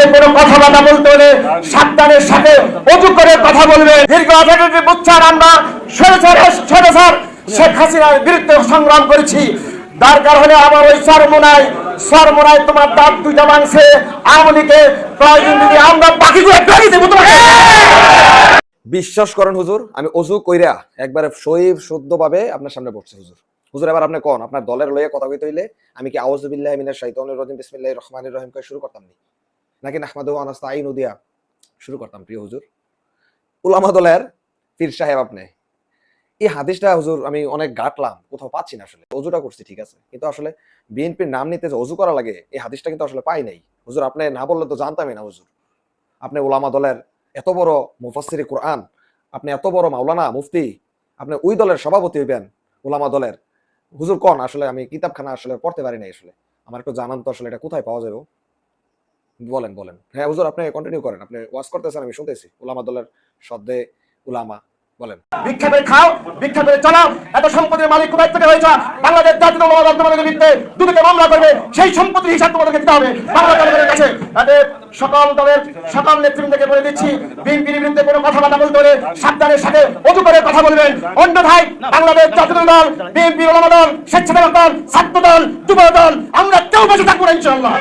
বিরুদ্ধে কোনো কথাবার্তা বলতে হলে সাবধানের সাথে অজু করে কথা বলবে। দীর্ঘ 18টি বছর আমরা স্বৈরাচার শেখ হাসিনার বিরুদ্ধে সংগ্রাম করেছি। দরকার হলে আমার ওই সরমোনায় তোমার দাঁত দুইটা ভাঙছে আওয়ামী লীগে প্রয়োজন যদি আমরা বাকিগুলো বেরিয়ে দেবো তোমাকে। বিশ্বাস করেন হুজুর, আমি অজু কইরা একবারে সহিব শুদ্ধভাবে আপনার সামনে বসছি হুজুর। হুজুর এবার আপনি কোন আপনার দলের লইয়া কথা কইতে হইলে আমি কি আউযু বিল্লাহি মিনাশ শাইতানির রাজিম বিসমিল্লাহির রহমানির রহিম কই শুরু করতাম নাকি নাহমাদুহু ওয়া নাস্তাঈনু দিয়া শুরু করতাম? প্রিয় হুজুর, উলামা দলের পীর সাহেব আপনি, এই হাদিসটা হুজুর আমি অনেক ঘাটলাম, কোথাও পাচ্ছি না। আসলে অজুটা করছি ঠিক আছে, কিন্তু আসলে বিএনপির নাম নিতে যে অজু করা লাগে এই হাদিসটা কিন্তু আসলে পাই নাই হুজুর। আপনি না বললে তো জানতামই না হুজুর। আপনি উলামা দলের এত বড় মুফাসসিরে কোরআন, আপনি এত বড় মাওলানা মুফতি, আপনি ওই দলের সভাপতি হইবেন উলামা দলের। হুজুর কোন আসলে আমি কিতাবখানা আসলে পড়তে পারি নাই, আসলে আমার একটু জানান তো আসলে এটা কোথায় পাওয়া যাবে? বলেন। হ্যাঁ হুজুর, আপনি কন্টিনিউ করেন, আপনি ওয়াজ করতেছেন আমি শুনতেছি। উলামা দলের সদ্দে উলামা বলেন। ভিক্ষা করে খাও, ভিক্ষা করে চলো, এত সম্পত্তির মালিক কোথায় থেকে হয়েছে? বাংলাদেশ জাতীয় তোমাদের বিরুদ্ধে দুদকে মামলা করবে, সেই সম্পত্তির হিসাব তোমাদেরকে দিতে হবে বাংলা জনগণের কাছে। তাদের সকল দলের সকল নেতৃবৃন্দকে বলে দিচ্ছি, বিএনপির বিরুদ্ধে কোনো কথাবার্তা বলতে হলে সাবধানের সাথে অজু করে কথা বলবেন। অন্যথায় বাংলাদেশ জাতীয় দল, বিএনপি, উলামা দল, স্বেচ্ছাসেবক দল, ছাত্র দল, যুব দল, আমরা কেউ বেঁচে থাকবো না ইনশাআল্লাহ।